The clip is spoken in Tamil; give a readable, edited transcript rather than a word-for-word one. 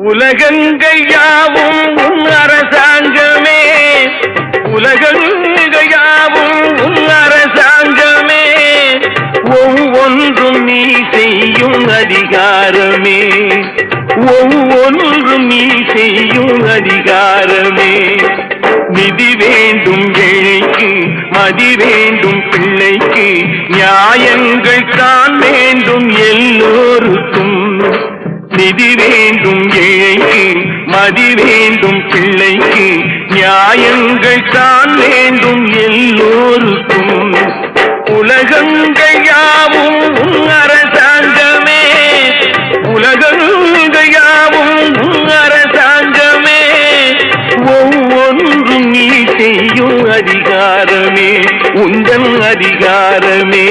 உலகங்கையாவும் உன் அரசாங்கமே, உலகங்கையாவும் உன் அரசாங்கமே, ஒவ்வொன்றும் நீ செய்யும் அதிகாரமே, ஒவ்வொன்றும் நீ செய்யும் அதிகாரமே. நிதி வேண்டும் ஏழைக்கு, மதி வேண்டும் பிள்ளைக்கு, நியாயங்கள் தான் வேண்டும் எல்லோருக்கும். நிதி வேண்டும் ஏழைக்கு, மதி வேண்டும் பிள்ளைக்கு, நியாயங்கள் தான் வேண்டும் எல்லோருக்கும். உலகங்கையாவும் உன் அரசாங்கமே, உலகங்கையாவும் உன் அரசாங்கமே, ஒவ்வொன்றும் நீ செய்யும் அதிகாரமே, உந்தன் அதிகாரமே.